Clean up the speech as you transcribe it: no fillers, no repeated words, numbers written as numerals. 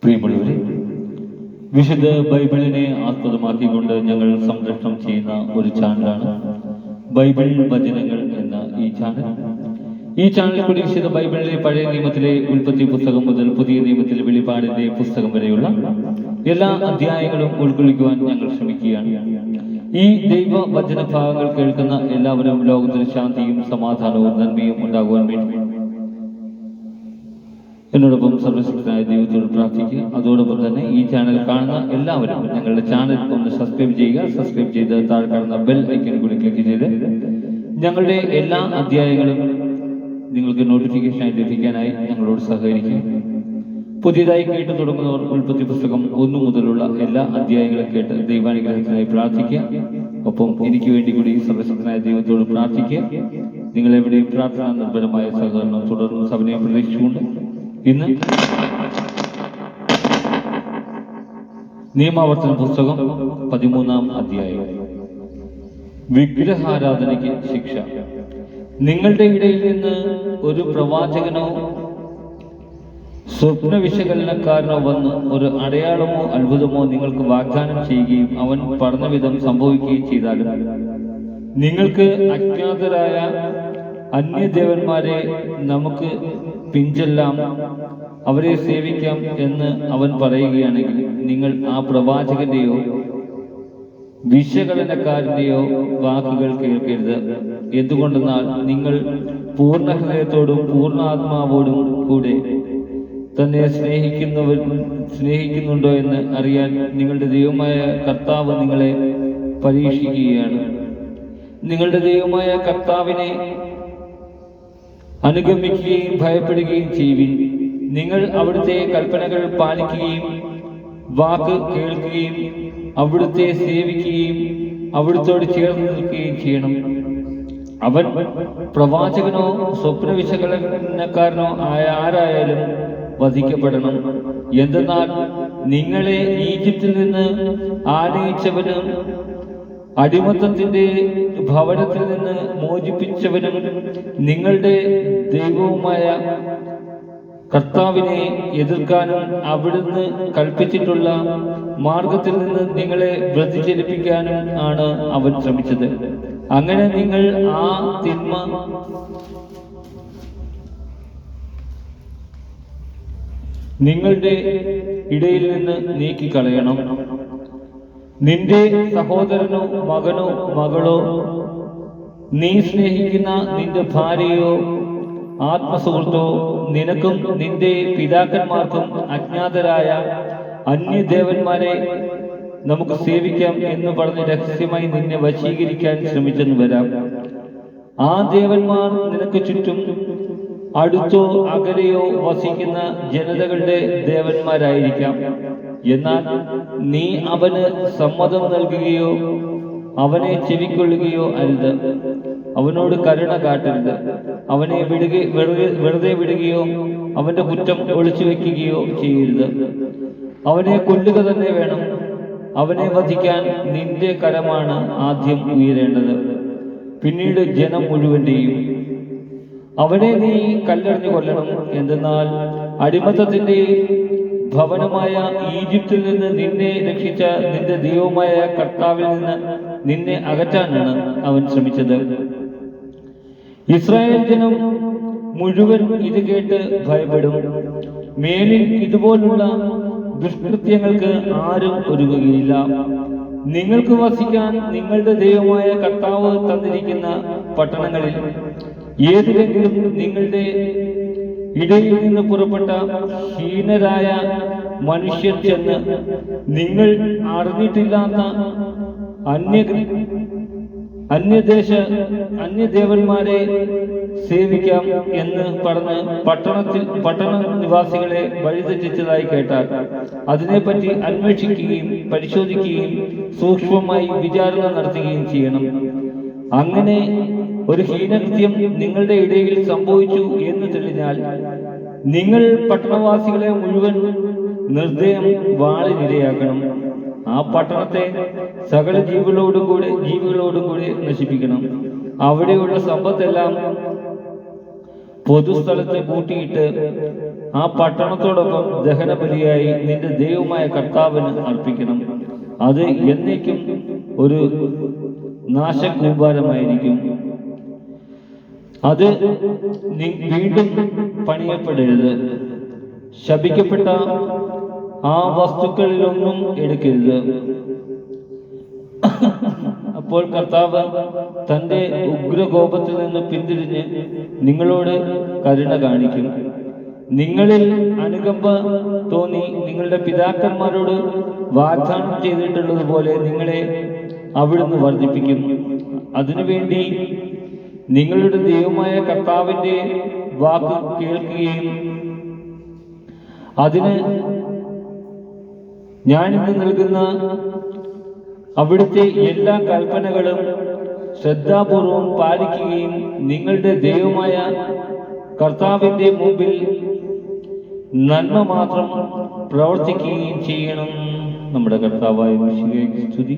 പ്രിയമുള്ളവരെ, വിശുദ്ധ ബൈബിളിനെ ആസ്പദമാക്കിക്കൊണ്ട് ഞങ്ങൾ സംരക്ഷണം ചെയ്യുന്ന ഒരു ചാനലാണ് ബൈബിൾ വചനങ്ങൾ എന്ന ഈ ചാനൽ. ഈ ചാനലിൽ കൂടി വിശുദ്ധ ബൈബിളിലെ പഴയ നിയമത്തിലെ ഉൽപ്പത്തി പുസ്തകം മുതൽ പുതിയ നിയമത്തിലെ വെളിപാടിന്റെ പുസ്തകം വരെയുള്ള എല്ലാ അധ്യായങ്ങളും ഉൾക്കൊള്ളിക്കുവാൻ ഞങ്ങൾ ശ്രമിക്കുകയാണ്. ഈ ദൈവ വചന ഭാഗങ്ങൾ കേൾക്കുന്ന എല്ലാവരും ലോകത്തിൽ ശാന്തിയും സമാധാനവും നന്മയും ഉണ്ടാകുവാൻ വേണ്ടി എന്നോടൊപ്പം സർവശക്തനായ ദൈവത്തോട് പ്രാർത്ഥിക്കുക. അതോടൊപ്പം തന്നെ ഈ ചാനൽ കാണുന്ന എല്ലാവരും ഞങ്ങളുടെ ചാനൽ ഒന്ന് സബ്സ്ക്രൈബ് ചെയ്യുക. സബ്സ്ക്രൈബ് ചെയ്ത് താഴെ കാണുന്ന ബെൽ ഐക്കൺ കൂടി ക്ലിക്ക് ചെയ്ത് ഞങ്ങളുടെ എല്ലാ അധ്യായങ്ങളും നിങ്ങൾക്ക് നോട്ടിഫിക്കേഷനായി ലഭിക്കാനായി ഞങ്ങളോട് സഹകരിക്കുക. പുതിയതായി കേട്ടു തുടങ്ങുന്നവർ ഉൽപ്പത്തി പുസ്തകം 1 മുതലുള്ള എല്ലാ അധ്യായങ്ങളും കേട്ട് ദൈവാനുഗ്രഹത്തിനായി പ്രാർത്ഥിക്കുക. ഒപ്പം എനിക്ക് വേണ്ടി കൂടി സർവശക്തനായ ദൈവത്തോട് പ്രാർത്ഥിക്കുക. നിങ്ങളെവിടെയും പ്രാർത്ഥന നിർഭരമായ സഹകരണം തുടർന്ന് സഭയെ പ്രതീക്ഷിച്ചുകൊണ്ട് ഇന്ന് നിയമാവർത്തന പുസ്തകം 13-ാം അധ്യായം, വിഗ്രഹാരാധനയ്ക്ക് ശിക്ഷ. നിങ്ങളുടെ ഇടയിൽ നിന്ന് ഒരു പ്രവാചകനോ സ്വപ്ന വിശകലനക്കാരനോ വന്ന് ഒരു അടയാളമോ അത്ഭുതമോ നിങ്ങൾക്ക് വാഗ്ദാനം ചെയ്യുകയും അവൻ പറഞ്ഞ വിധം സംഭവിക്കുകയും ചെയ്താലും നിങ്ങൾക്ക് അജ്ഞാതരായ അന്യദേവന്മാരെ നമുക്ക് പിഞ്ചെല്ലാം അവരെ സേവിക്കാം എന്ന് അവൻ പറയുകയാണെങ്കിൽ നിങ്ങൾ ആ പ്രവാചകന്റെയോ വിശകലനക്കാരന്റെയോ വാക്കുകൾ കേൾക്കരുത്. എന്തുകൊണ്ടെന്നാൽ നിങ്ങൾ പൂർണ്ണ ഹൃദയത്തോടും പൂർണ്ണാത്മാവോടും കൂടെ തന്നെ സ്നേഹിക്കുന്നുണ്ടോ എന്ന് അറിയാൻ നിങ്ങളുടെ ദൈവമായ കർത്താവ് നിങ്ങളെ പരീക്ഷിക്കുകയാണ്. നിങ്ങളുടെ ദൈവമായ കർത്താവിനെ അനുഗമിക്കുകയും ഭയപ്പെടുകയും ചെയ്യുവിൻ. നിങ്ങൾ അവിടുത്തെ കൽപ്പനകൾ പാലിക്കുകയും വാക്ക് കേൾക്കുകയും അവിടുത്തെ സേവിക്കുകയും അവിടുത്തോട് ചേർന്ന് നിൽക്കുകയും ചെയ്യണം. അവൻ പ്രവാചകനോ സ്വപ്ന വിശകലനക്കാരനോ ആരായാലും വധിക്കപ്പെടണം. എന്തെന്നാൽ നിങ്ങളെ ഈജിപ്തിൽ നിന്ന് ആനയിച്ചവനും അടിമത്തത്തിന്റെ ഭവനത്തിൽ നിന്ന് മോചിപ്പിച്ചവനും നിങ്ങളുടെ ദൈവവുമായ കർത്താവിനെ എതിർക്കാനും അവിടുന്ന് കൽപ്പിച്ചിട്ടുള്ള മാർഗത്തിൽ നിന്ന് നിങ്ങളെ വ്യതിചലിപ്പിക്കാനും ആണ് അവൻ ശ്രമിച്ചത്. അങ്ങനെ നിങ്ങൾ ആ തിന്മ നിങ്ങളുടെ ഇടയിൽ നിന്ന് നീക്കിക്കളയണം. നിന്റെ സഹോദരനോ മകനോ മകളോ നീ സ്നേഹിക്കുന്ന നിന്റെ ഭാര്യയോ ആത്മസുഹൃത്തോ നിനക്കും നിന്റെ പിതാക്കന്മാർക്കും അജ്ഞാതരായ അന്യദേവന്മാരെ നമുക്ക് സേവിക്കാം എന്ന് പറഞ്ഞ് രഹസ്യമായി നിന്നെ വശീകരിക്കാൻ ശ്രമിച്ചെന്ന് വരാം. ആ ദേവന്മാർ നിനക്ക് ചുറ്റും അടുത്തോ അകലെയോ വസിക്കുന്ന ജനതകളുടെ ദേവന്മാരായിരിക്കാം. എന്നാൽ നീ അവന് സമ്മതം നൽകുകയോ അവനെ ചെവിക്കൊള്ളുകയോ അരുത്. അവനോട് കരുണ കാട്ടരുത്. അവനെ വെറുതെ വിടുകയോ അവന്റെ കുറ്റം ഒളിച്ചു വെക്കുകയോ ചെയ്യരുത്. അവനെ കൊല്ലുക തന്നെ വേണം. അവനെ വധിക്കാൻ നിന്റെ കരമാണ് ആദ്യം ഉയരേണ്ടത്, പിന്നീട് ജനം മുഴുവന്റെയും. അവനെ നീ കല്ലെറിഞ്ഞു കൊല്ലണം. എന്തെന്നാൽ അടിമത്തത്തിന്റെ ഭവനമായ ഈജിപ്തിൽ നിന്ന് നിന്നെ രക്ഷിച്ച നിന്റെ ദൈവമായ കർത്താവിൽ നിന്ന് നിന്നെ അകറ്റാനാണ് അവൻ ശ്രമിച്ചത്. ഇസ്രായേൽ ജനം മുഴുവൻ ഇത് കേട്ട് ഭയപ്പെടും. മേലിൽ ഇതുപോലുള്ള ദുഷ്കൃത്യങ്ങൾക്ക് ആരും ഒരുങ്ങുകയില്ല. നിങ്ങൾക്ക് വസിക്കാൻ നിങ്ങളുടെ ദൈവമായ കർത്താവ് തന്നിരിക്കുന്ന പട്ടണങ്ങളിൽ ഏതിലെങ്കിലും നിങ്ങളുടെ ഇടയിൽ നിന്ന് പുറപ്പെട്ട ഹീനരായ മനുഷ്യർ ചെന്ന് നിങ്ങൾ അറിഞ്ഞിട്ടില്ലാത്ത അന്യദേവന്മാരെ സേവിക്കാം എന്ന് പറഞ്ഞ് പട്ടണ നിവാസികളെ വഴിതെറ്റിച്ചതായി കേട്ടാൽ അതിനെപ്പറ്റി അന്വേഷിക്കുകയും പരിശോധിക്കുകയും സൂക്ഷ്മമായി വിചാരണ നടത്തുകയും ചെയ്യണം. അങ്ങനെ ഒരു ഹീനകൃത്യം നിങ്ങളുടെ ഇടയിൽ സംഭവിച്ചു എന്ന് തെളിഞ്ഞാൽ നിങ്ങൾ പട്ടണവാസികളെ മുഴുവൻ നിർദ്ദയം വാളിനിരയാക്കണം. ആ പട്ടണത്തെ സകല ജീവികളോടും കൂടി നശിപ്പിക്കണം. അവിടെയുള്ള സമ്പത്തെല്ലാം പൊതുസ്ഥലത്ത് കൂട്ടിയിട്ട് ആ പട്ടണത്തോടൊപ്പം ദഹനബലിയായി നിന്റെ ദൈവമായ കർത്താവിന് അർപ്പിക്കണം. അത് എന്നേക്കും ഒരു നാശകൂമ്പാരമായിരിക്കും. അത് വീണ്ടും പണിയപ്പെടരുത്. ശപിക്കപ്പെട്ട ആ വസ്തുക്കളിലൊന്നും എടുക്കരുത്. അപ്പോൾ കർത്താവ് തന്റെ ഉഗ്രകോപത്തിൽ നിന്ന് പിന്തിരിഞ്ഞ് നിങ്ങളോട് കരുണ കാണിക്കും. നിങ്ങളിൽ അനുകമ്പ തോന്നി നിങ്ങളുടെ പിതാക്കന്മാരോട് വാഗ്ദാനം ചെയ്തിട്ടുള്ളതുപോലെ നിങ്ങളെ അവിടുന്ന് വർദ്ധിപ്പിക്കും. അതിനുവേണ്ടി നിങ്ങളുടെ ദൈവമായ കർത്താവിന്റെ വാക്ക് കേൾക്കുകയും അതിന് ഞാനിന്ന് നൽകുന്ന അവിടുത്തെ എല്ലാ കൽപ്പനകളും ശ്രദ്ധാപൂർവം പാലിക്കുകയും നിങ്ങളുടെ ദൈവമായ കർത്താവിന്റെ മുമ്പിൽ നന്മ മാത്രം പ്രവർത്തിക്കുകയും ചെയ്യണം. നമ്മുടെ കർത്താവായ മിശിഹായ്ക്ക് സ്തുതി.